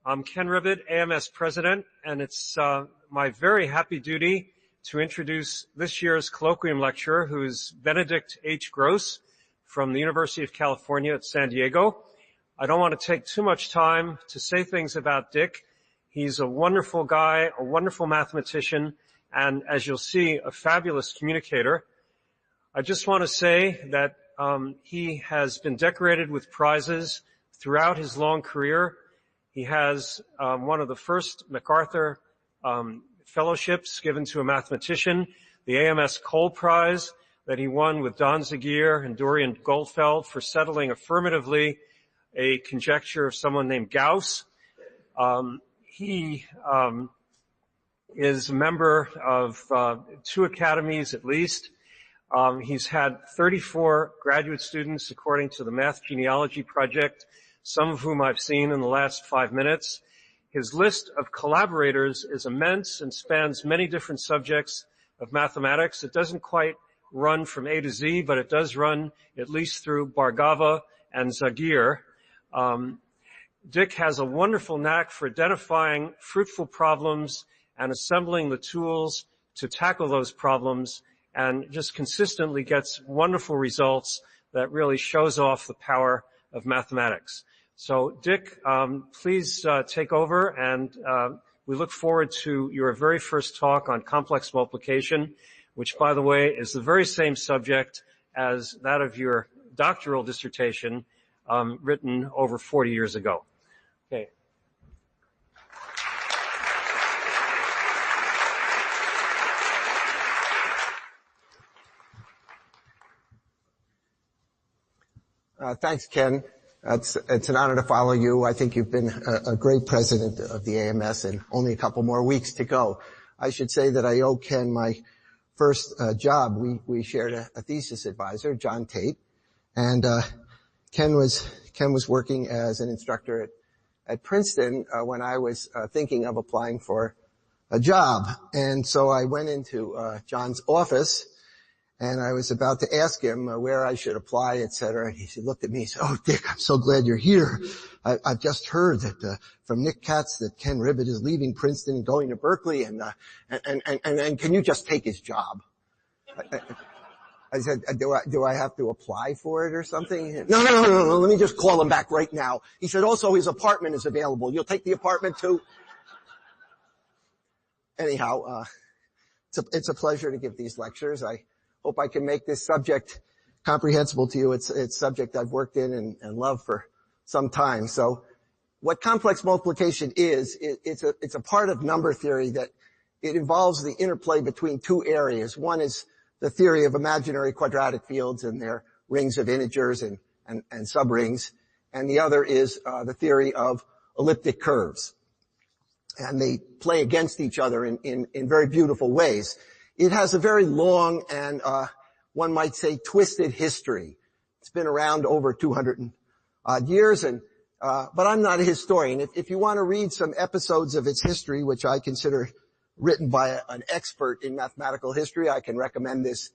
I'm Ken Ribbett, AMS President, and it's my very happy duty to introduce this year's Colloquium lecturer, who's Benedict H. Gross from the University of California at San Diego. I don't want to take too much time to say things about Dick. He's a wonderful guy, a wonderful mathematician, and as you'll see, a fabulous communicator. I just want to say that he has been decorated with prizes throughout his long career. He has one of the first MacArthur fellowships given to a mathematician, the AMS Cole Prize that he won with Don Zagier and Dorian Goldfeld for settling affirmatively a conjecture of someone named Gauss. He is a member of 2 academies at least. He's had 34 graduate students according to the Math Genealogy Project, some of whom I've seen in the last 5 minutes. His list of collaborators is immense and spans many different subjects of mathematics. It doesn't quite run from A to Z, but it does run at least through Bhargava and Zagier. Dick has a wonderful knack for identifying fruitful problems and assembling the tools to tackle those problems, and just consistently gets wonderful results that really shows off the power of mathematics. So Dick, please take over, and we look forward to your very first talk on complex multiplication, which, by the way, is the very same subject as that of your doctoral dissertation written over 40 years ago. Okay. Thanks, Ken. It's an honor to follow you. I think you've been a great president of the AMS, and only a couple more weeks to go. I should say that I owe Ken my first job. We shared a thesis advisor, John Tate, and Ken was working as an instructor at Princeton when I was thinking of applying for a job. And so I went into John's office, and I was about to ask him where I should apply, et cetera. And he looked at me and said, "Oh, Dick, I'm so glad you're here. I've just heard that from Nick Katz that Ken Ribbett is leaving Princeton and going to Berkeley, and can you just take his job?" I said, do I have to apply for it or something? No, let me just call him back right now. He said, also his apartment is available. You'll take the apartment too? Anyhow, it's a pleasure to give these lectures. I hope I can make this subject comprehensible to you. It's a subject I've worked in and loved for some time. So what complex multiplication is, it's a part of number theory that it involves the interplay between 2 areas. One is the theory of imaginary quadratic fields and their rings of integers and subrings. And the other is the theory of elliptic curves. And they play against each other in very beautiful ways. It has a very long and, one might say, twisted history. It's been around over 200 odd years, but I'm not a historian. If you want to read some episodes of its history, which I consider written by an expert in mathematical history, I can recommend this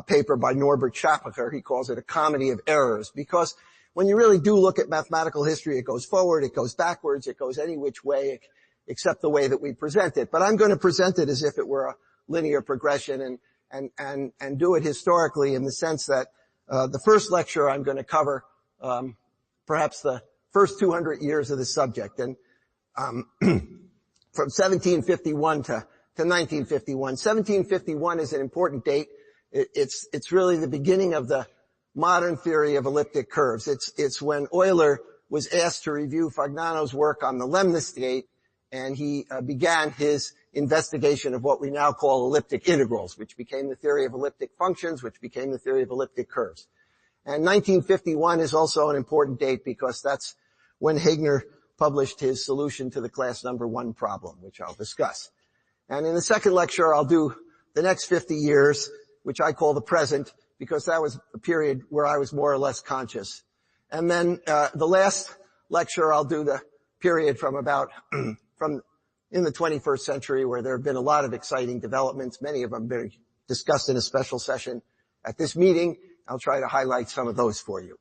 paper by Norbert Schappeker. He calls it a comedy of errors, because when you really do look at mathematical history, it goes forward, it goes backwards, it goes any which way except the way that we present it. But I'm going to present it as if it were a linear progression and do it historically, in the sense that the first lecture I'm going to cover perhaps the first 200 years of the subject, and from 1751 to 1951. 1751 is an important date. It's really the beginning of the modern theory of elliptic curves. It's when Euler was asked to review Fagnano's work on the lemniscate, and he began his investigation of what we now call elliptic integrals, which became the theory of elliptic functions, which became the theory of elliptic curves. And 1951 is also an important date, because that's when Heegner published his solution to the class number 1 problem, which I'll discuss. And in the second lecture, I'll do the next 50 years, which I call the present, because that was a period where I was more or less conscious. And then the last lecture, I'll do the period from in the 21st century, where there have been a lot of exciting developments. Many of them have been discussed in a special session at this meeting. I'll try to highlight some of those for you.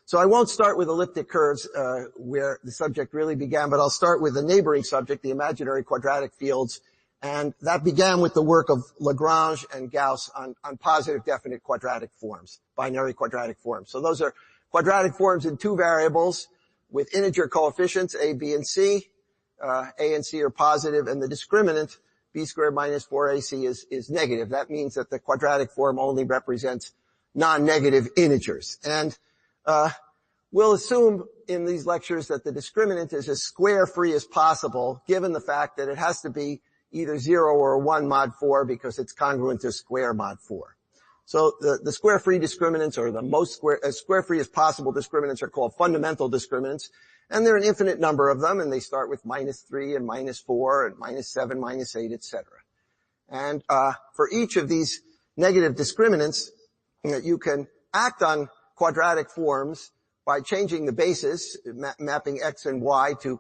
So I won't start with elliptic curves, where the subject really began, but I'll start with the neighboring subject, the imaginary quadratic fields. And that began with the work of Lagrange and Gauss on positive definite quadratic forms, binary quadratic forms. So those are quadratic forms in two variables with integer coefficients, a, b, and c. A and c are positive, and the discriminant, b squared minus 4ac, is negative. That means that the quadratic form only represents non-negative integers. And we'll assume in these lectures that the discriminant is as square-free as possible, given the fact that it has to be either 0 or 1 mod 4 because it's congruent to square mod 4. So the square-free discriminants, or the most as square-free as possible discriminants, are called fundamental discriminants, and there are an infinite number of them, and they start with -3 and -4 and -7, -8, etc. And for each of these negative discriminants, you can act on quadratic forms by changing the basis, mapping x and y to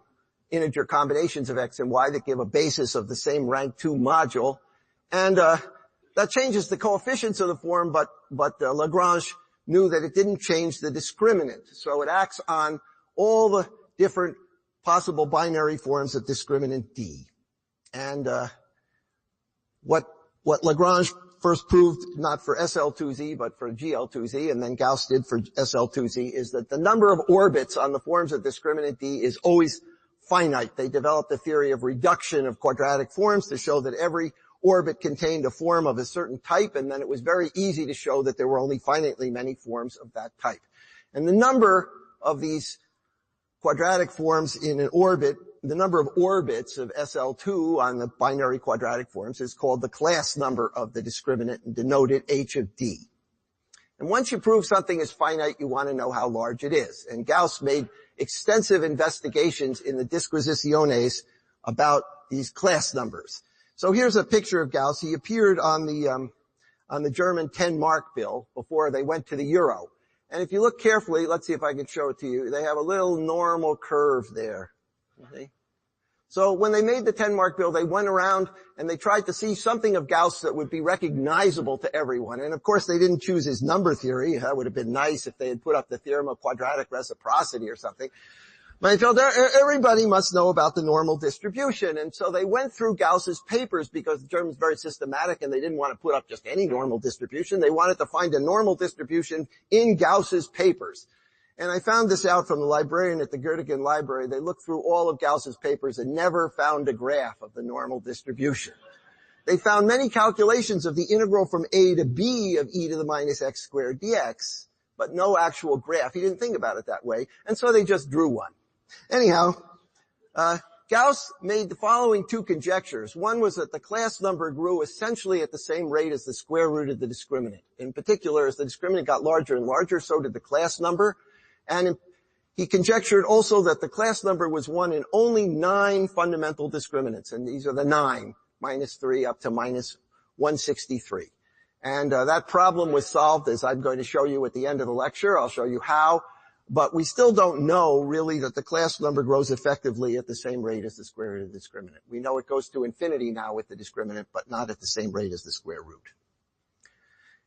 integer combinations of x and y that give a basis of the same rank 2 module. And that changes the coefficients of the form, but Lagrange knew that it didn't change the discriminant. So it acts on all the different possible binary forms of discriminant D. And what Lagrange first proved, not for SL2Z, but for GL2Z, and then Gauss did for SL2Z, is that the number of orbits on the forms of discriminant D is always finite. They developed a theory of reduction of quadratic forms to show that every orbit contained a form of a certain type, and then it was very easy to show that there were only finitely many forms of that type. And the number of these quadratic forms in an orbit, the number of orbits of SL2 on the binary quadratic forms, is called the class number of the discriminant and denoted H of D. And once you prove something is finite, you want to know how large it is. And Gauss made extensive investigations in the Disquisitiones about these class numbers. So here's a picture of Gauss. He appeared on the German 10-mark bill before they went to the euro. And if you look carefully, let's see if I can show it to you, they have a little normal curve there. Okay? So when they made the 10-mark bill, they went around and they tried to see something of Gauss that would be recognizable to everyone. And of course, they didn't choose his number theory. That would have been nice if they had put up the theorem of quadratic reciprocity or something. But I felt everybody must know about the normal distribution. And so they went through Gauss's papers, because the Germans were very systematic and they didn't want to put up just any normal distribution. They wanted to find a normal distribution in Gauss's papers. And I found this out from the librarian at the Göttingen Library. They looked through all of Gauss's papers and never found a graph of the normal distribution. They found many calculations of the integral from a to b of e to the minus x squared dx, but no actual graph. He didn't think about it that way, and so they just drew one. Anyhow, Gauss made the following two conjectures. One was that the class number grew essentially at the same rate as the square root of the discriminant. In particular, as the discriminant got larger and larger, so did the class number. And he conjectured also that the class number was one in only 9 fundamental discriminants, and these are the 9, -3 up to -163. And that problem was solved, as I'm going to show you at the end of the lecture. I'll show you how. But we still don't know, really, that the class number grows effectively at the same rate as the square root of the discriminant. We know it goes to infinity now with the discriminant, but not at the same rate as the square root.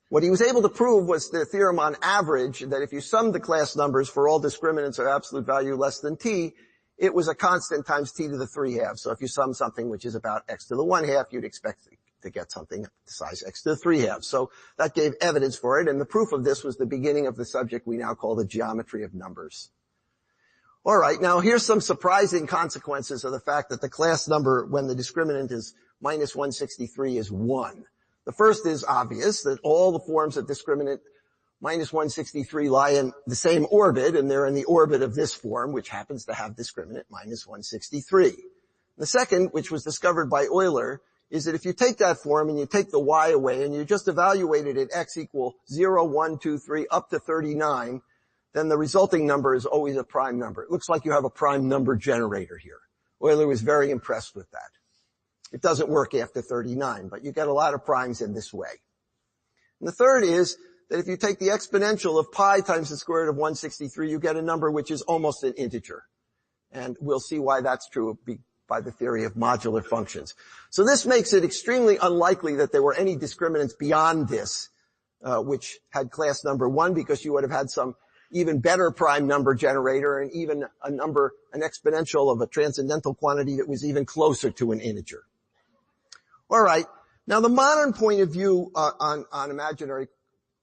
What he was able to prove was the theorem on average, that if you sum the class numbers for all discriminants of absolute value less than t, it was a constant times t to the 3/2. So if you sum something which is about x to the 1/2, you'd expect to get something the size x to the 3/2. So that gave evidence for it, and the proof of this was the beginning of the subject we now call the geometry of numbers. All right, now here's some surprising consequences of the fact that the class number when the discriminant is -163 is 1. The first is obvious, that all the forms of discriminant -163 lie in the same orbit, and they're in the orbit of this form, which happens to have discriminant -163. The second, which was discovered by Euler, is that if you take that form and you take the y away and you just evaluate it at x equal 0, 1, 2, 3, up to 39, then the resulting number is always a prime number. It looks like you have a prime number generator here. Euler was very impressed with that. It doesn't work after 39, but you get a lot of primes in this way. And the third is that if you take the exponential of pi times the square root of 163, you get a number which is almost an integer. And we'll see why that's true by the theory of modular functions. So this makes it extremely unlikely that there were any discriminants beyond this, which had class number 1, because you would have had some even better prime number generator, and even an exponential of a transcendental quantity that was even closer to an integer. All right. Now, the modern point of view on imaginary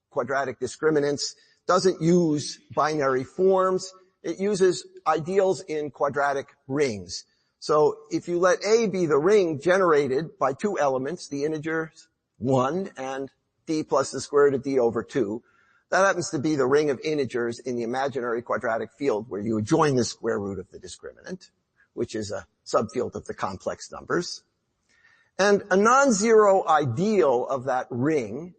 quadratic discriminants doesn't use binary forms. It uses ideals in quadratic rings. So if you let A be the ring generated by two elements, the integers 1 and d plus the square root of d over 2, that happens to be the ring of integers in the imaginary quadratic field where you join the square root of the discriminant, which is a subfield of the complex numbers. And a non-zero ideal of that ring,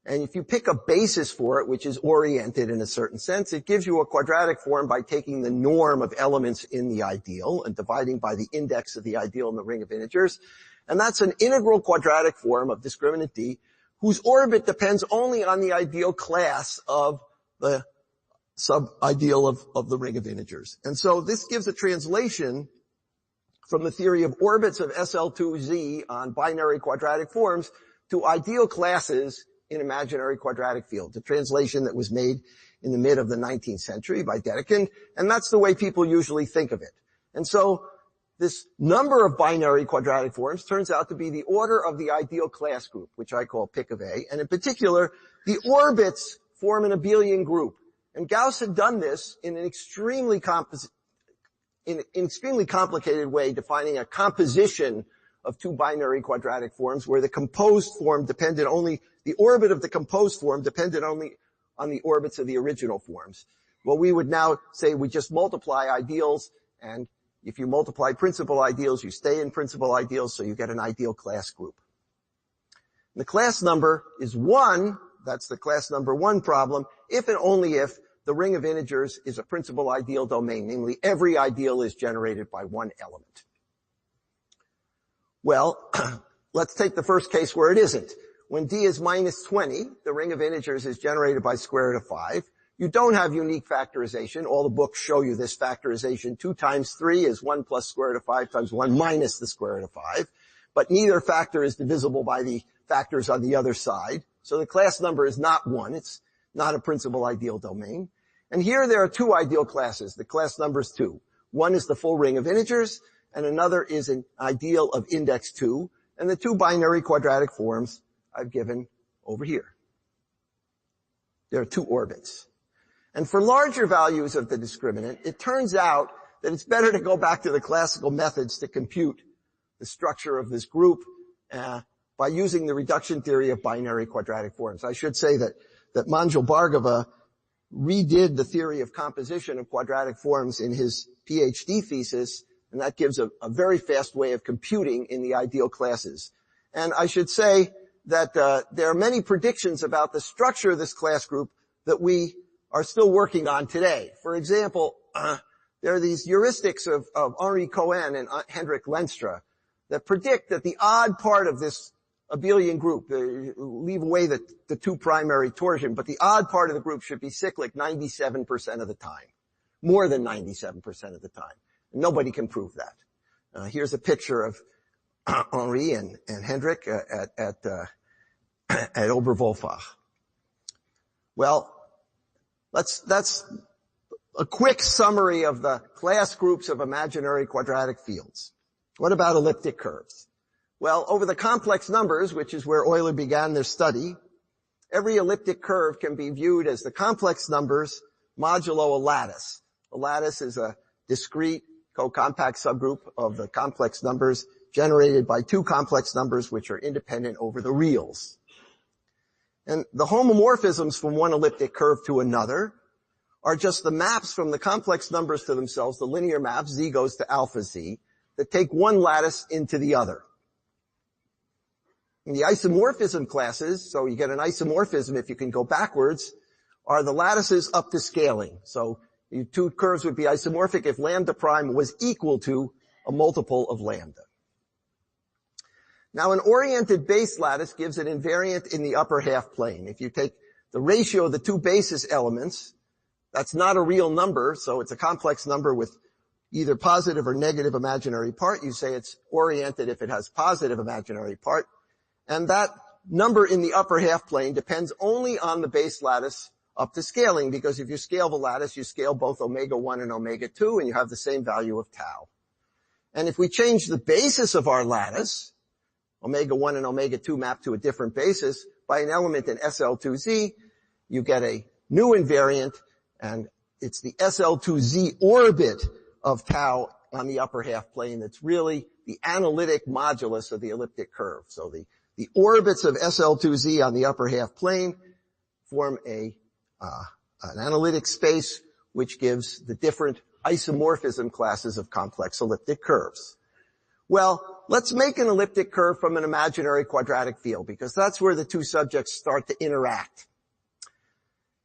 and if you pick a basis for it, which is oriented in a certain sense, it gives you a quadratic form by taking the norm of elements in the ideal and dividing by the index of the ideal in the ring of integers. And that's an integral quadratic form of discriminant D whose orbit depends only on the ideal class of the sub-ideal of the ring of integers. And so this gives a translation from the theory of orbits of SL2Z on binary quadratic forms to ideal classes in imaginary quadratic fields, a translation that was made in the mid of the 19th century by Dedekind, and that's the way people usually think of it. And so this number of binary quadratic forms turns out to be the order of the ideal class group, which I call pick of A, and in particular, the orbits form an abelian group. And Gauss had done this in an extremely complicated way, defining a composition of two binary quadratic forms where the composed form depended only, the orbit of the composed form depended only on the orbits of the original forms. Well, we would now say we just multiply ideals, and if you multiply principal ideals, you stay in principal ideals, so you get an ideal class group. And the class number is 1, that's the class number 1 problem, if and only if the ring of integers is a principal ideal domain, namely every ideal is generated by one element. Well, let's take the first case where it isn't. When D is minus 20, the ring of integers is generated by square root of 5. You don't have unique factorization. All the books show you this factorization. 2 times 3 is 1 plus square root of 5 times 1 minus the square root of 5. But neither factor is divisible by the factors on the other side. So the class number is not 1. It's not a principal ideal domain. And here there are two ideal classes. The class number is 2. One is the full ring of integers, and another is an ideal of index 2. And the two binary quadratic forms I've given over here. There are two orbits. And for larger values of the discriminant, it turns out that it's better to go back to the classical methods to compute the structure of this group by using the reduction theory of binary quadratic forms. I should say that Manjul-Bhargava redid the theory of composition of quadratic forms in his PhD thesis, and that gives a very fast way of computing in the ideal classes. And I should say that there are many predictions about the structure of this class group that we are still working on today. For example, there are these heuristics of Henri Cohen and Hendrik Lenstra that predict that the odd part of this abelian group, leave away the two primary torsion, but the odd part of the group should be cyclic 97% of the time. More than 97% of the time. Nobody can prove that. Here's a picture of Henri and Hendrik at Oberwolfach. Well, that's a quick summary of the class groups of imaginary quadratic fields. What about elliptic curves? Well, over the complex numbers, which is where Euler began their study, every elliptic curve can be viewed as the complex numbers modulo a lattice. A lattice is a discrete co-compact subgroup of the complex numbers generated by two complex numbers which are independent over the reals. And the homomorphisms from one elliptic curve to another are just the maps from the complex numbers to themselves, the linear maps, z goes to alpha z, that take one lattice into the other. In the isomorphism classes, so you get an isomorphism if you can go backwards, are the lattices up to scaling. So the two curves would be isomorphic if lambda prime was equal to a multiple of lambda. Now, an oriented base lattice gives an invariant in the upper half plane. If you take the ratio of the two basis elements, that's not a real number, so it's a complex number with either positive or negative imaginary part. You say it's oriented if it has positive imaginary part. And that number in the upper half plane depends only on the base lattice up to scaling, because if you scale the lattice, you scale both omega 1 and omega 2, and you have the same value of tau. And if we change the basis of our lattice, omega 1 and omega 2 map to a different basis, by an element in SL2Z, you get a new invariant, and it's the SL2Z orbit of tau on the upper half plane that's really the analytic modulus of the elliptic curve. So the orbits of SL2Z on the upper half plane form an analytic space which gives the different isomorphism classes of complex elliptic curves. Well, let's make an elliptic curve from an imaginary quadratic field, because that's where the two subjects start to interact.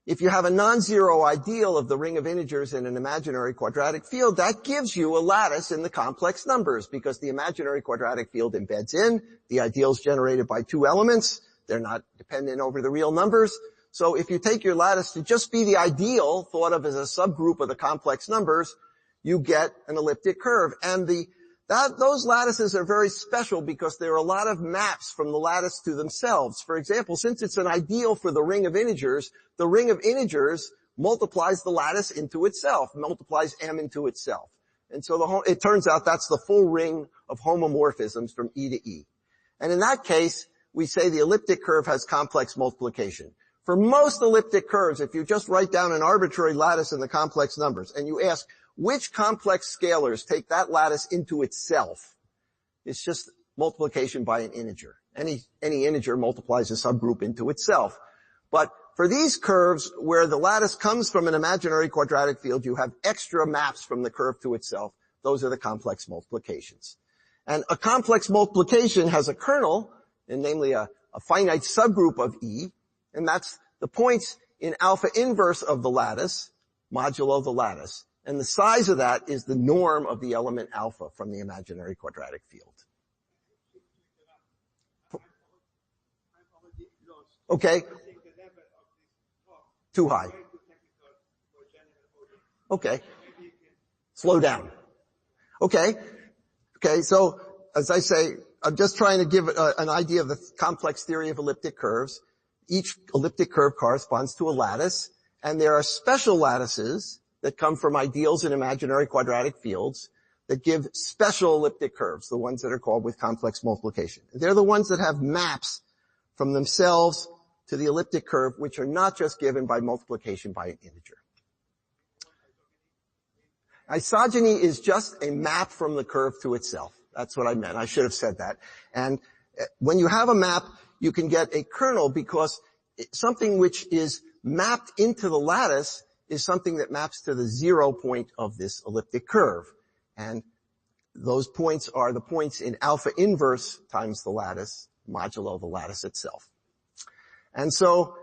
If you have a non-zero ideal of the ring of integers in an imaginary quadratic field, that gives you a lattice in the complex numbers, because the imaginary quadratic field embeds in the ideals generated by two elements. They're not dependent over the real numbers. So if you take your lattice to just be the ideal, thought of as a subgroup of the complex numbers, you get an elliptic curve. And those lattices are very special because there are a lot of maps from the lattice to themselves. For example, since it's an ideal for the ring of integers, the ring of integers multiplies the lattice into itself, multiplies M into itself. And so it turns out that's the full ring of homomorphisms from E to E. And in that case, we say the elliptic curve has complex multiplication. For most elliptic curves, if you just write down an arbitrary lattice in the complex numbers and you ask which complex scalars take that lattice into itself, it's just multiplication by an integer. Any integer multiplies a subgroup into itself. But for these curves where the lattice comes from an imaginary quadratic field, you have extra maps from the curve to itself. Those are the complex multiplications. And a complex multiplication has a kernel, and namely a finite subgroup of E, and that's the points in alpha inverse of the lattice, modulo the lattice. And the size of that is the norm of the element alpha from the imaginary quadratic field. Okay. Too high. Okay. Slow down. Okay. Okay, so as I say, I'm just trying to give an idea of the complex theory of elliptic curves. Each elliptic curve corresponds to a lattice, and there are special lattices that come from ideals in imaginary quadratic fields that give special elliptic curves, the ones that are called with complex multiplication. They're the ones that have maps from themselves to the elliptic curve, which are not just given by multiplication by an integer. Isogeny is just a map from the curve to itself. That's what I meant. I should have said that. And when you have a map, you can get a kernel, because something which is mapped into the lattice is something that maps to the 0 point of this elliptic curve. And those points are the points in alpha inverse times the lattice, modulo the lattice itself. And so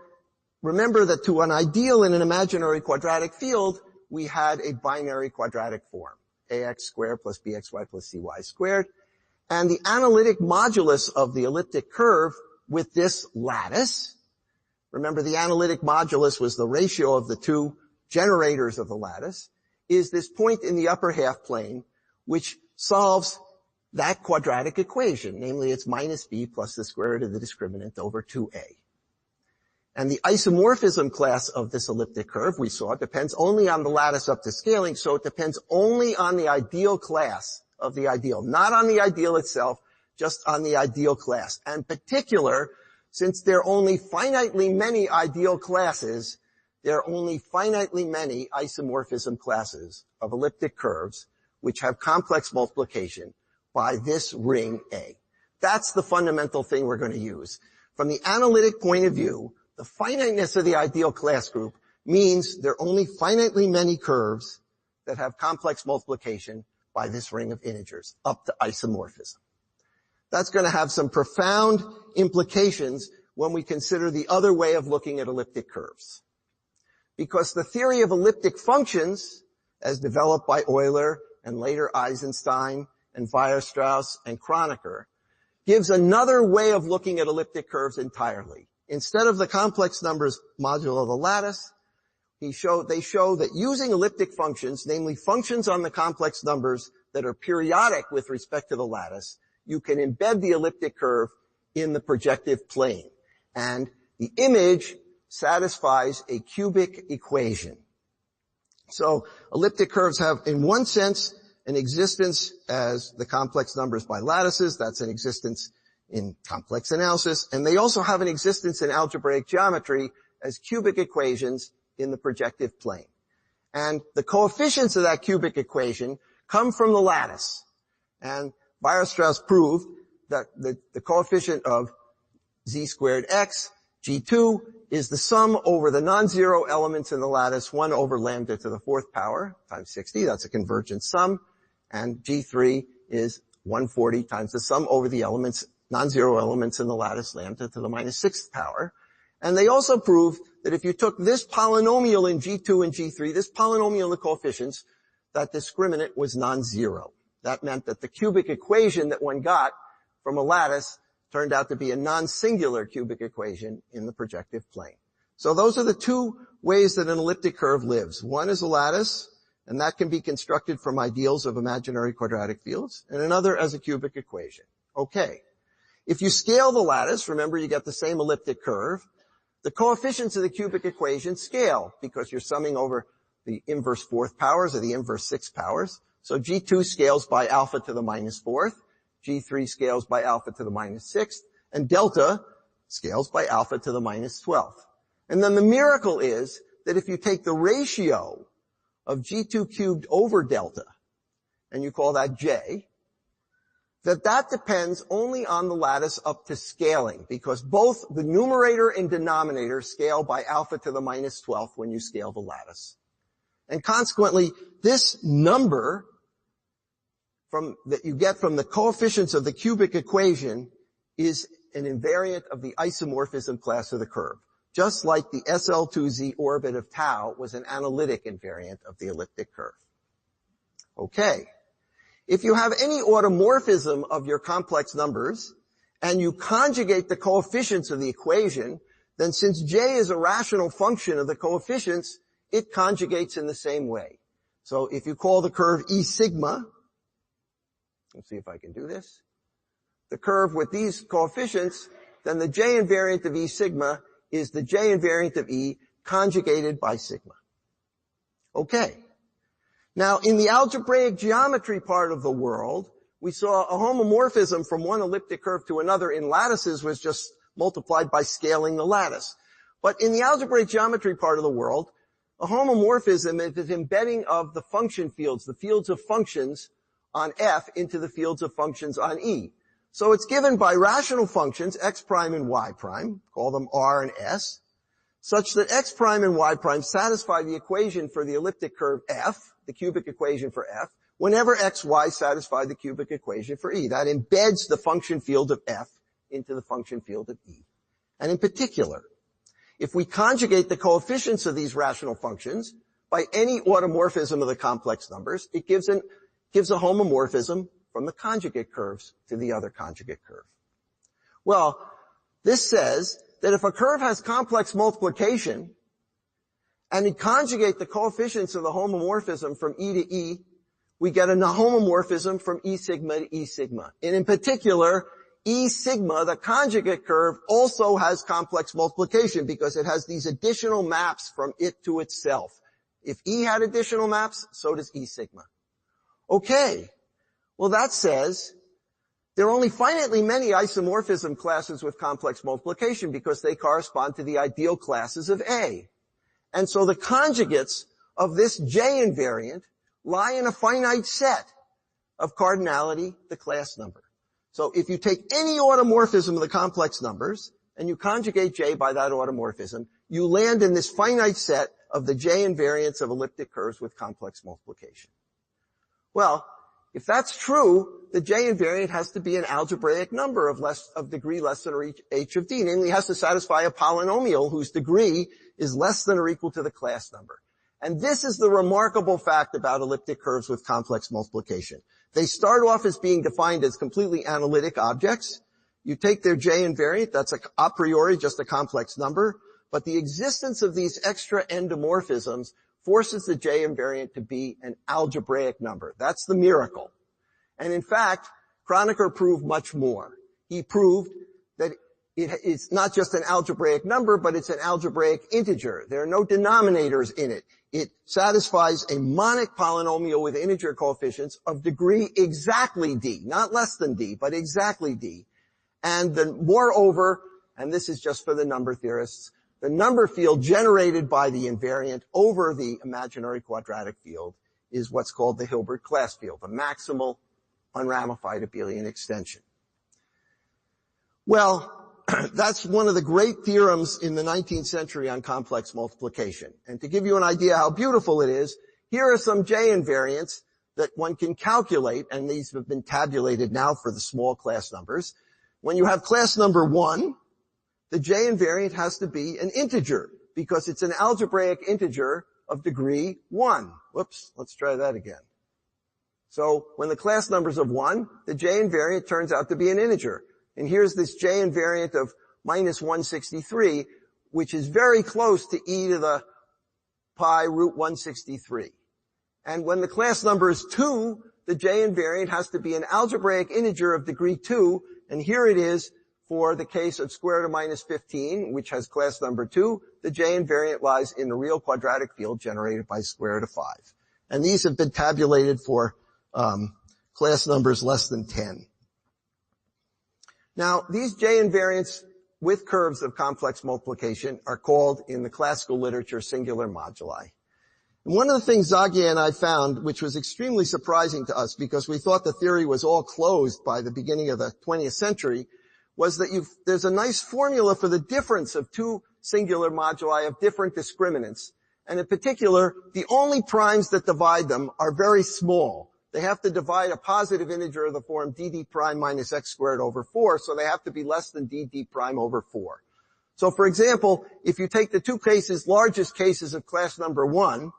remember that to an ideal in an imaginary quadratic field, we had a binary quadratic form, ax squared plus bxy plus cy squared. And the analytic modulus of the elliptic curve with this lattice, remember the analytic modulus was the ratio of the two generators of the lattice, is this point in the upper half plane which solves that quadratic equation. Namely, it's minus b plus the square root of the discriminant over 2a. And the isomorphism class of this elliptic curve, we saw, depends only on the lattice up to scaling, so it depends only on the ideal class of the ideal, not on the ideal itself, just on the ideal class. And in particular, since there are only finitely many ideal classes, there are only finitely many isomorphism classes of elliptic curves which have complex multiplication by this ring A. That's the fundamental thing we're going to use. From the analytic point of view, the finiteness of the ideal class group means there are only finitely many curves that have complex multiplication by this ring of integers up to isomorphism. That's going to have some profound implications when we consider the other way of looking at elliptic curves. Because the theory of elliptic functions, as developed by Euler and later Eisenstein and Weierstrass and Kronecker, gives another way of looking at elliptic curves entirely. Instead of the complex numbers modulo the lattice, they show that using elliptic functions, namely functions on the complex numbers that are periodic with respect to the lattice, you can embed the elliptic curve in the projective plane. And the image satisfies a cubic equation. So elliptic curves have, in one sense, an existence as the complex numbers by lattices. That's an existence in complex analysis. And they also have an existence in algebraic geometry as cubic equations in the projective plane. And the coefficients of that cubic equation come from the lattice. And Weierstrass proved that the coefficient of z squared x, G2, is the sum over the non-zero elements in the lattice, 1 over lambda to the 4th power times 60. That's a convergent sum. And G3 is 140 times the sum over the elements, non-zero elements in the lattice, lambda to the minus 6th power. And they also proved that if you took this polynomial in G2 and G3, this polynomial in the coefficients, that discriminant was non-zero. That meant that the cubic equation that one got from a lattice turned out to be a non-singular cubic equation in the projective plane. So those are the two ways that an elliptic curve lives. One is a lattice, and that can be constructed from ideals of imaginary quadratic fields, and another as a cubic equation. Okay. If you scale the lattice, remember you get the same elliptic curve, the coefficients of the cubic equation scale because you're summing over the inverse 4th powers or the inverse 6th powers. So G2 scales by alpha to the minus 4th, G3 scales by alpha to the minus 6th, and delta scales by alpha to the minus 12th. And then the miracle is that if you take the ratio of G2 cubed over delta, and you call that J, that depends only on the lattice up to scaling, because both the numerator and denominator scale by alpha to the minus 12th when you scale the lattice. And consequently, this number that you get from the coefficients of the cubic equation is an invariant of the isomorphism class of the curve, just like the SL2Z orbit of tau was an analytic invariant of the elliptic curve. Okay. If you have any automorphism of your complex numbers and you conjugate the coefficients of the equation, then since J is a rational function of the coefficients, it conjugates in the same way. So if you call the curve E sigma, let's see if I can do this, the curve with these coefficients, then the J invariant of E sigma is the J invariant of E conjugated by sigma. Okay. Now, in the algebraic geometry part of the world, we saw a homomorphism from one elliptic curve to another in lattices was just multiplied by scaling the lattice. But in the algebraic geometry part of the world, a homomorphism is the embedding of the function fields, the fields of functions on F into the fields of functions on E. So it's given by rational functions, x prime and y prime, call them R and S, such that x prime and y prime satisfy the equation for the elliptic curve F, the cubic equation for F, whenever x, y satisfy the cubic equation for E. That embeds the function field of F into the function field of E. And in particular, if we conjugate the coefficients of these rational functions by any automorphism of the complex numbers, it gives a homomorphism from the conjugate curves to the other conjugate curve. Well, this says that if a curve has complex multiplication and you conjugate the coefficients of the homomorphism from E to E, we get a homomorphism from E sigma to E sigma. And in particular, E sigma, the conjugate curve, also has complex multiplication because it has these additional maps from it to itself. If E had additional maps, so does E sigma. Okay. Well, that says there are only finitely many isomorphism classes with complex multiplication because they correspond to the ideal classes of A. And so the conjugates of this J invariant lie in a finite set of cardinality, the class number. So if you take any automorphism of the complex numbers and you conjugate J by that automorphism, you land in this finite set of the J invariants of elliptic curves with complex multiplication. Well, if that's true, the J invariant has to be an algebraic number of degree less than or h of d. Namely, it has to satisfy a polynomial whose degree is less than or equal to the class number. And this is the remarkable fact about elliptic curves with complex multiplication. They start off as being defined as completely analytic objects. You take their J invariant, that's a priori just a complex number, but the existence of these extra endomorphisms forces the J invariant to be an algebraic number. That's the miracle. And in fact, Kronecker proved much more. He proved that It's not just an algebraic number, but it's an algebraic integer. There are no denominators in it. It satisfies a monic polynomial with integer coefficients of degree exactly d, not less than d, but exactly d. And then moreover, and this is just for the number theorists, the number field generated by the invariant over the imaginary quadratic field is what's called the Hilbert class field, the maximal unramified abelian extension. Well, that's one of the great theorems in the 19th century on complex multiplication. And to give you an idea how beautiful it is, here are some j-invariants that one can calculate, and these have been tabulated now for the small class numbers. When you have class number 1, the j-invariant has to be an integer, because it's an algebraic integer of degree 1. Whoops, let's try that again. So when the class number's of 1, the j-invariant turns out to be an integer. And here's this j-invariant of minus 163, which is very close to e to the pi root 163. And when the class number is 2, the j-invariant has to be an algebraic integer of degree 2, and here it is for the case of square root of minus 15, which has class number 2. The j-invariant lies in the real quadratic field generated by square root of 5. And these have been tabulated for class numbers less than 10. Now, these j-invariants with curves of complex multiplication are called in the classical literature singular moduli. And one of the things Zagier and I found, which was extremely surprising to us because we thought the theory was all closed by the beginning of the 20th century, was that there's a nice formula for the difference of two singular moduli of different discriminants. And in particular, the only primes that divide them are very small. They have to divide a positive integer of the form dd prime minus x squared over 4, so they have to be less than dd prime over 4. So for example, if you take the two largest cases of class number 1,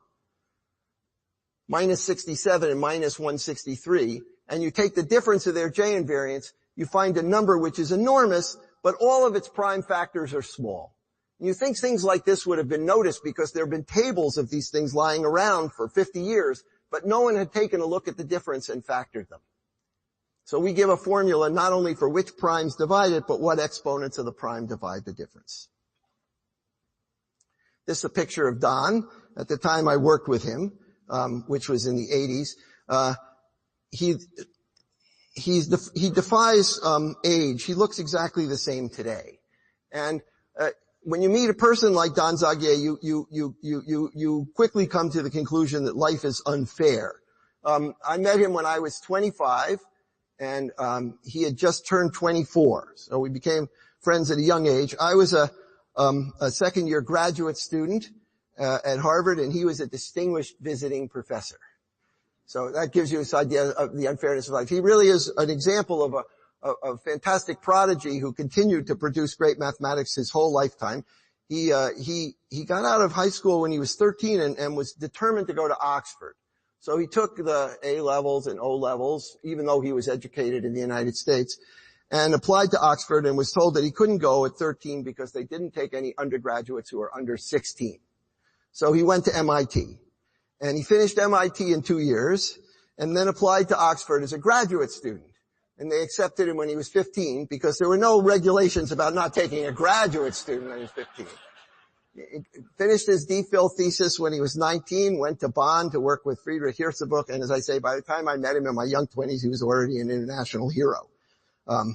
minus 67 and minus 163, and you take the difference of their j-invariants, you find a number which is enormous, but all of its prime factors are small. And you think things like this would have been noticed because there have been tables of these things lying around for 50 years, but no one had taken a look at the difference and factored them. So we give a formula not only for which primes divide it, but what exponents of the prime divide the difference. This is a picture of Don. At the time I worked with him, which was in the 80s. He defies age. He looks exactly the same today. And when you meet a person like Don Zagier, you quickly come to the conclusion that life is unfair. I met him when I was 25, and he had just turned 24. So we became friends at a young age. I was a second-year graduate student at Harvard, and he was a distinguished visiting professor. So that gives you this idea of the unfairness of life. He really is an example of a fantastic prodigy who continued to produce great mathematics his whole lifetime. He got out of high school when he was 13 and was determined to go to Oxford. So he took the A levels and O levels, even though he was educated in the United States, and applied to Oxford and was told that he couldn't go at 13 because they didn't take any undergraduates who were under 16. So he went to MIT. And he finished MIT in 2 years and then applied to Oxford as a graduate student. And they accepted him when he was 15 because there were no regulations about not taking a graduate student when he was 15. He finished his DPhil thesis when he was 19, went to Bonn to work with Friedrich Hirzebruch, and as I say, by the time I met him in my young 20s, he was already an international hero. All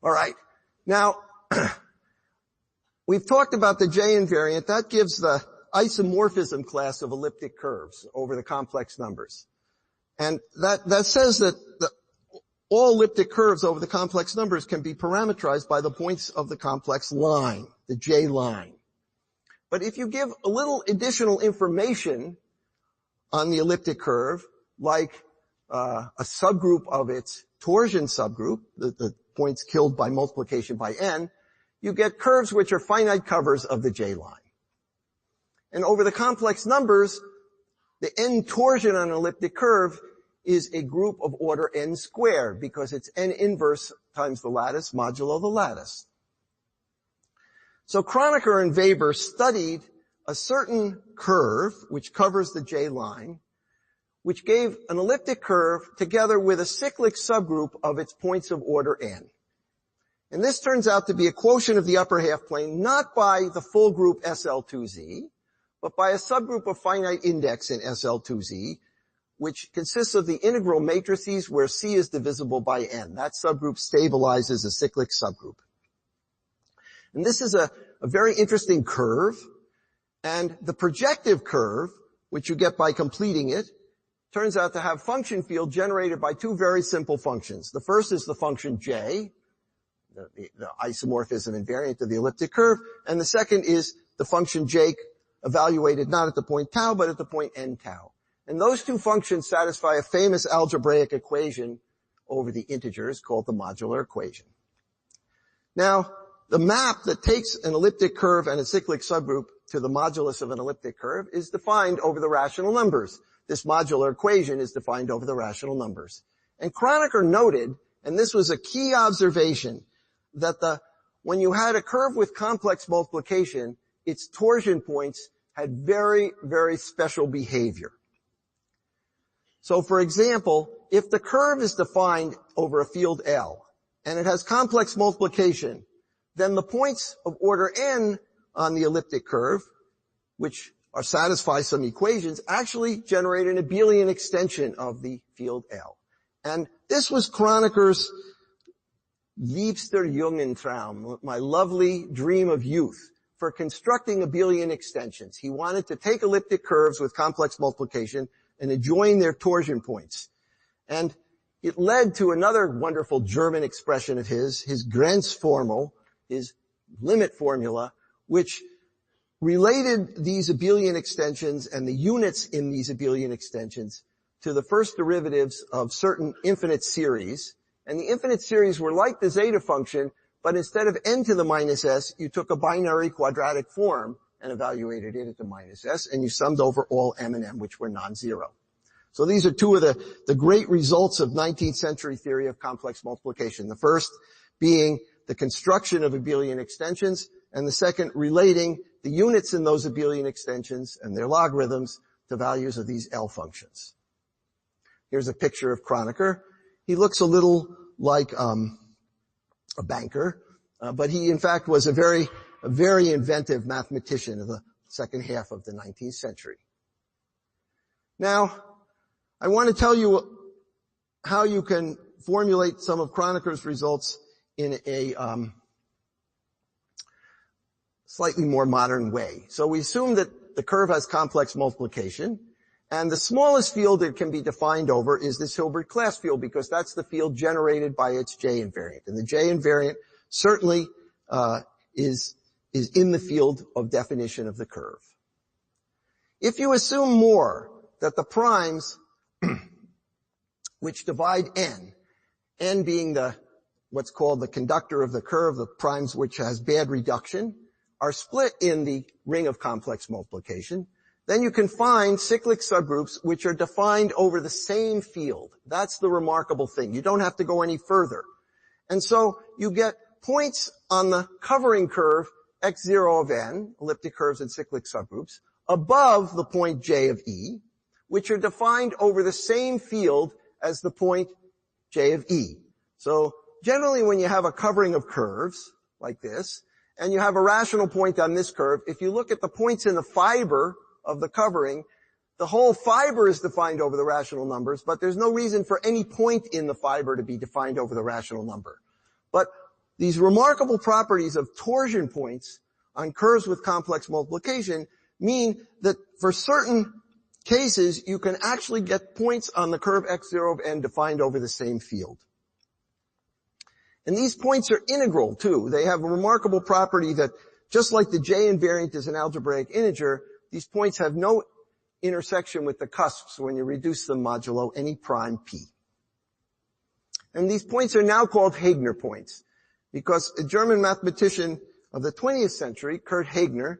right. Now, we've talked about the j-invariant. That gives the isomorphism class of elliptic curves over the complex numbers. And that says that all elliptic curves over the complex numbers can be parametrized by the points of the complex line, the J line. But if you give a little additional information on the elliptic curve, like a subgroup of its torsion subgroup, the points killed by multiplication by n, you get curves which are finite covers of the J line. And over the complex numbers, the n torsion on an elliptic curve is a group of order n squared because it's n inverse times the lattice modulo the lattice. So Kronecker and Weber studied a certain curve which covers the J line, which gave an elliptic curve together with a cyclic subgroup of its points of order n. And this turns out to be a quotient of the upper half plane, not by the full group SL2Z, but by a subgroup of finite index in SL2Z, which consists of the integral matrices where C is divisible by n. That subgroup stabilizes a cyclic subgroup. And this is a very interesting curve, and the projective curve, which you get by completing it, turns out to have function field generated by two very simple functions. The first is the function j, the isomorphism invariant of the elliptic curve, and the second is the function j evaluated not at the point tau, but at the point n tau. And those two functions satisfy a famous algebraic equation over the integers called the modular equation. Now, the map that takes an elliptic curve and a cyclic subgroup to the modulus of an elliptic curve is defined over the rational numbers. This modular equation is defined over the rational numbers. And Kronecker noted, and this was a key observation, that when you had a curve with complex multiplication, its torsion points had very, very special behavior. So for example, if the curve is defined over a field L, and it has complex multiplication, then the points of order n on the elliptic curve, which satisfy some equations, actually generate an abelian extension of the field L. And this was Kronecker's liebster Jungentraum, my lovely dream of youth, for constructing abelian extensions. He wanted to take elliptic curves with complex multiplication and adjoin their torsion points. And it led to another wonderful German expression of his Grenzformel, his limit formula, which related these abelian extensions and the units in these abelian extensions to the first derivatives of certain infinite series. And the infinite series were like the zeta function, but instead of n to the minus s, you took a binary quadratic form and evaluated it at the minus s, and you summed over all m and m, which were non-zero. So these are two of the great results of 19th century theory of complex multiplication. The first being the construction of abelian extensions, and the second relating the units in those abelian extensions and their logarithms to values of these L functions. Here's a picture of Kronecker. He looks a little like a banker, but he in fact was a very inventive mathematician of the second half of the 19th century. Now, I want to tell you how you can formulate some of Kronecker's results in a slightly more modern way. So we assume that the curve has complex multiplication, and the smallest field it can be defined over is this Hilbert class field, because that's the field generated by its j-invariant. And the j-invariant certainly is in the field of definition of the curve. If you assume more, that the primes which divide n being what's called the conductor of the curve, the primes which has bad reduction, are split in the ring of complex multiplication, then you can find cyclic subgroups which are defined over the same field. That's the remarkable thing. You don't have to go any further. And so you get points on the covering curve x0 of n, elliptic curves and cyclic subgroups, above the point j of e, which are defined over the same field as the point j of e. So generally when you have a covering of curves like this, and you have a rational point on this curve, if you look at the points in the fiber of the covering, the whole fiber is defined over the rational numbers, but there's no reason for any point in the fiber to be defined over the rational number. But these remarkable properties of torsion points on curves with complex multiplication mean that for certain cases, you can actually get points on the curve x0 of n defined over the same field. And these points are integral, too. They have a remarkable property that, just like the j-invariant is an algebraic integer, these points have no intersection with the cusps when you reduce them modulo any prime p. And these points are now called Heegner points, because a German mathematician of the 20th century, Kurt Heegner,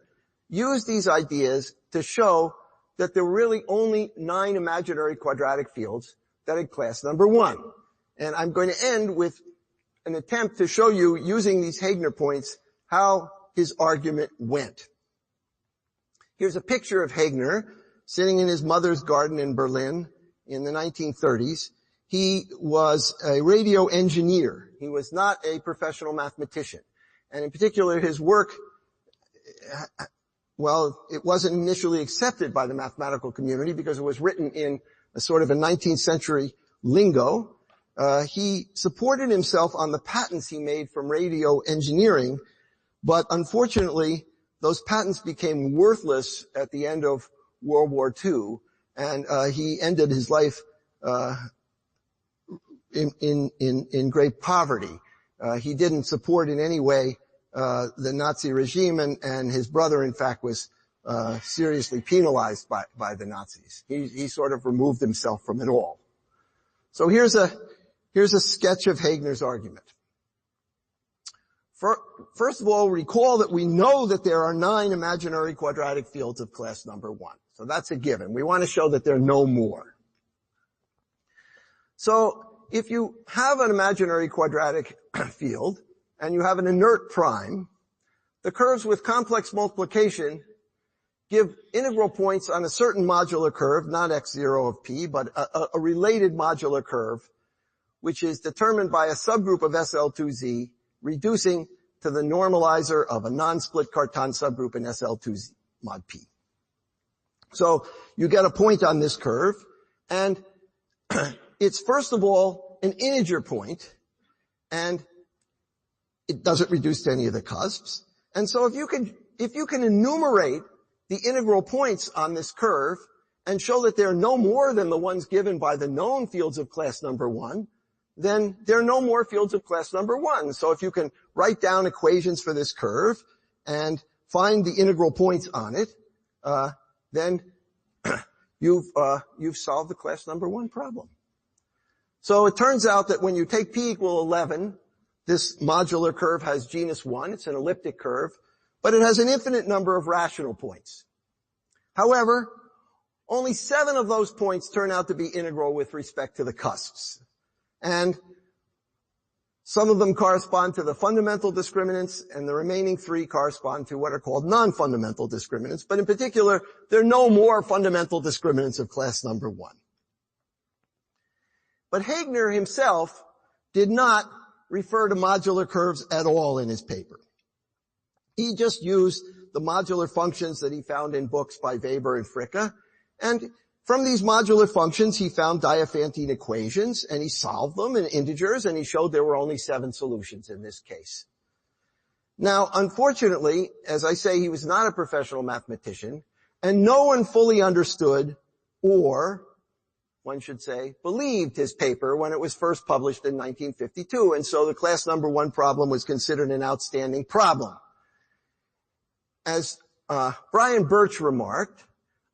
used these ideas to show that there were really only 9 imaginary quadratic fields that had class number 1. And I'm going to end with an attempt to show you, using these Heegner points, how his argument went. Here's a picture of Heegner sitting in his mother's garden in Berlin in the 1930s. He was a radio engineer He was not a professional mathematician. And in particular, his work, well, it wasn't initially accepted by the mathematical community because it was written in a sort of a 19th century lingo. He supported himself on the patents he made from radio engineering, but unfortunately, those patents became worthless at the end of World War II, and he ended his life in great poverty. He didn't support in any way the Nazi regime, and his brother, in fact, was seriously penalized by the Nazis. He sort of removed himself from it all. So here's a sketch of Heegner's argument. First of all, recall that we know that there are 9 imaginary quadratic fields of class number 1. So that's a given. We want to show that there are no more. So if you have an imaginary quadratic field and you have an inert prime, the curves with complex multiplication give integral points on a certain modular curve, not x0 of p, but a related modular curve, which is determined by a subgroup of SL2Z, reducing to the normalizer of a non-split Cartan subgroup in SL2Z mod p. So you get a point on this curve, and it's first of all an integer point, and it doesn't reduce to any of the cusps. And so if you can enumerate the integral points on this curve and show that there are no more than the ones given by the known fields of class number 1, then there are no more fields of class number 1. So if you can write down equations for this curve and find the integral points on it, then you've solved the class number 1 problem. So it turns out that when you take p equal 11, this modular curve has genus 1. It's an elliptic curve, but it has an infinite number of rational points. However, only 7 of those points turn out to be integral with respect to the cusps. And some of them correspond to the fundamental discriminants, and the remaining 3 correspond to what are called non-fundamental discriminants. But in particular, there are no more fundamental discriminants of class number 1. But Heegner himself did not refer to modular curves at all in his paper. He just used the modular functions that he found in books by Weber and Fricke, and from these modular functions he found Diophantine equations, and he solved them in integers, and he showed there were only 7 solutions in this case. Now, unfortunately, as I say, he was not a professional mathematician, and no one fully understood, or one should say, believed his paper when it was first published in 1952, and so the class number 1 problem was considered an outstanding problem. As Brian Birch remarked,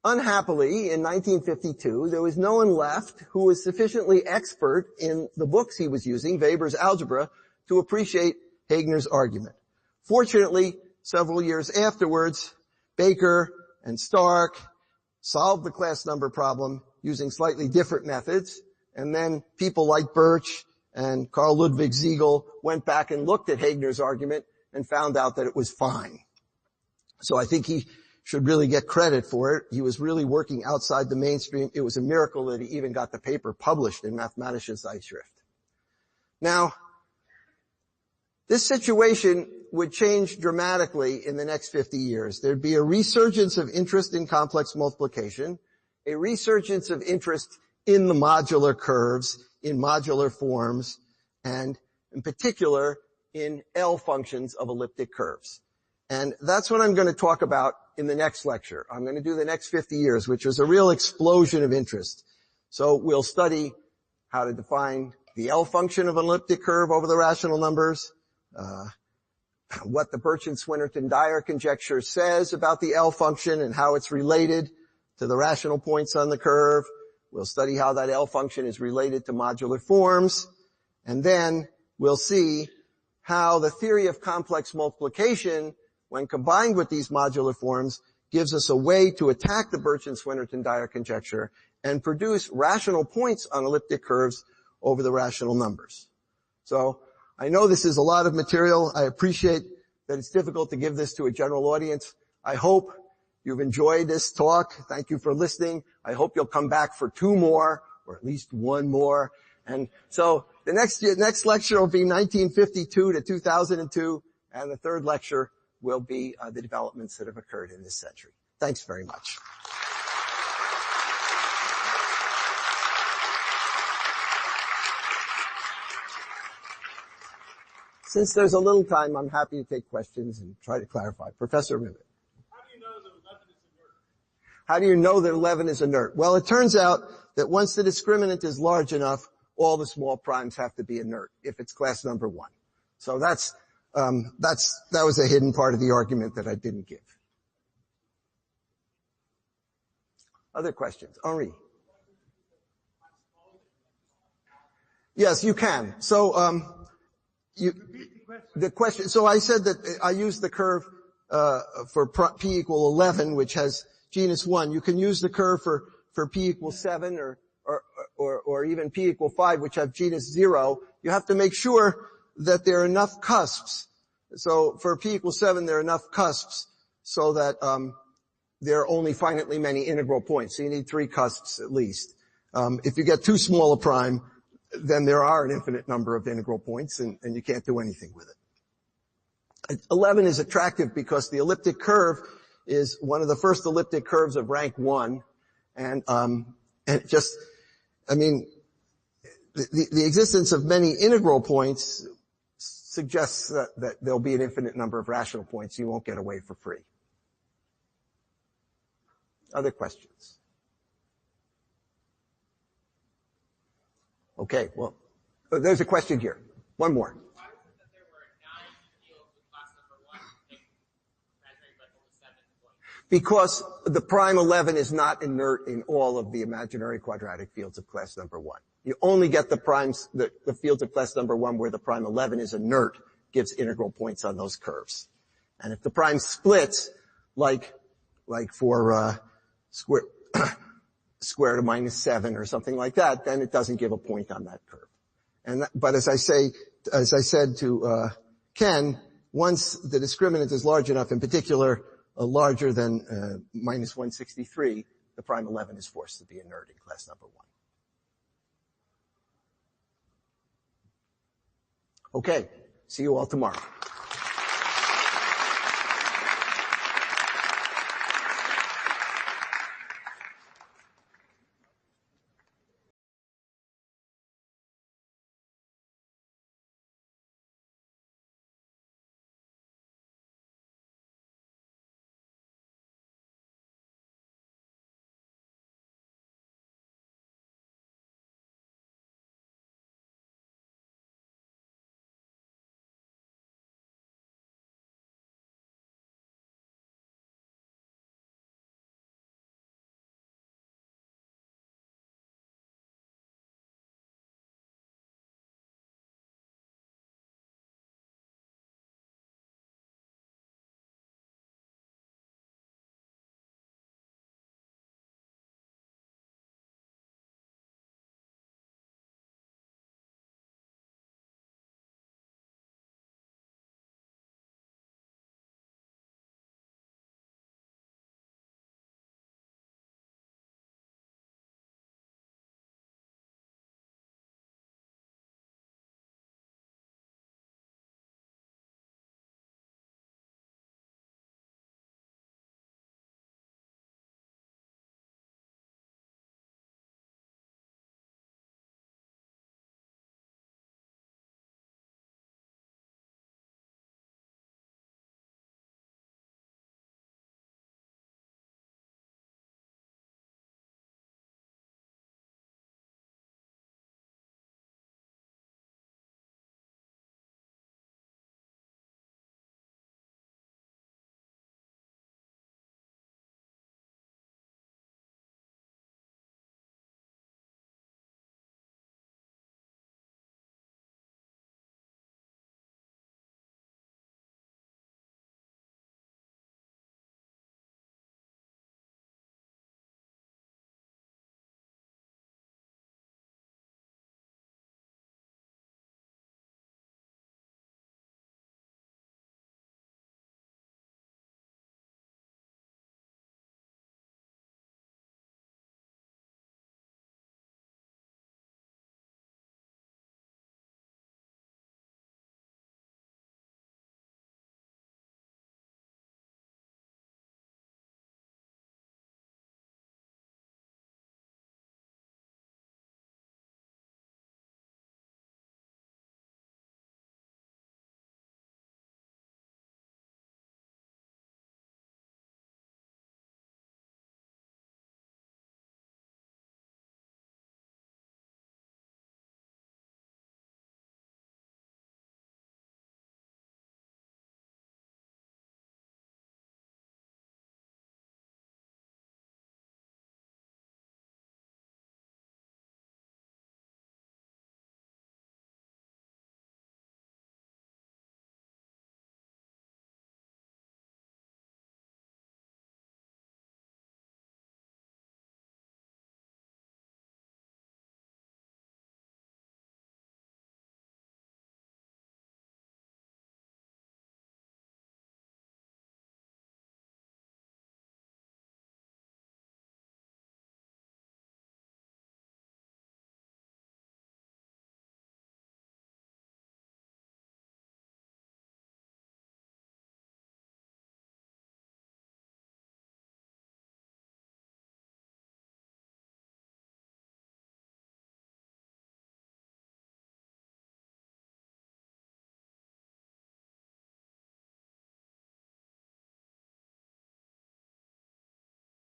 unhappily, in 1952, there was no one left who was sufficiently expert in the books he was using, Weber's algebra, to appreciate Heegner's argument. Fortunately, several years afterwards, Baker and Stark solved the class number problem using slightly different methods, and then people like Birch and Carl Ludwig Siegel went back and looked at Heegner's argument and found out that it was fine. So I think he should really get credit for it. He was really working outside the mainstream. It was a miracle that he even got the paper published in Mathematische Zeitschrift. Now, this situation would change dramatically in the next 50 years. There'd be a resurgence of interest in complex multiplication, a resurgence of interest in the modular curves, in modular forms, and in particular in L functions of elliptic curves. And that's what I'm going to talk about in the next lecture. I'm going to do the next 50 years, which was a real explosion of interest. So we'll study how to define the L function of an elliptic curve over the rational numbers, what the Birch-Swinnerton-Dyer conjecture says about the L function and how it's related to the rational points on the curve. We'll study how that L function is related to modular forms. And then we'll see how the theory of complex multiplication, when combined with these modular forms, gives us a way to attack the Birch-Swinnerton-Dyer conjecture and produce rational points on elliptic curves over the rational numbers. So I know this is a lot of material. I appreciate that it's difficult to give this to a general audience. I hope you've enjoyed this talk. Thank you for listening. I hope you'll come back for 2 more, or at least 1 more. And so The next lecture will be 1952 to 2002, and the third lecture will be the developments that have occurred in this century. Thanks very much. Since there's a little time, I'm happy to take questions and try to clarify. Professor Rivet. How do you know that 11 is inert? Well, it turns out that once the discriminant is large enough, all the small primes have to be inert if it's class number 1. So that was a hidden part of the argument that I didn't give. Other questions? Henri. Yes, you can. So, the question, so I said that I used the curve, for p equal 11, which has genus 1. You can use the curve for p equals 7 or even p equal 5, which have genus 0. You have to make sure that there are enough cusps. So for p equals 7, there are enough cusps so that, there are only finitely many integral points. So you need 3 cusps at least. If you get too small a prime, then there are an infinite number of integral points and you can't do anything with it. 11 is attractive because the elliptic curve is one of the first elliptic curves of rank 1. And just, I mean, the existence of many integral points suggests that there'll be an infinite number of rational points. You won't get away for free. Other questions? Okay, well, there's a question here. One more. Why was it that there were 9 fields with class number 1 and imaginary by only 7 points? Because the prime 11 is not inert in all of the imaginary quadratic fields of class number 1. You only get the primes, the fields of class number 1 where the prime 11 is inert, gives integral points on those curves. And if the prime splits, like for square root of minus 7 or something like that, then it doesn't give a point on that curve. But as I said to Ken, once the discriminant is large enough, in particular larger than minus 163, the prime 11 is forced to be inert in class number 1. Okay, see you all tomorrow.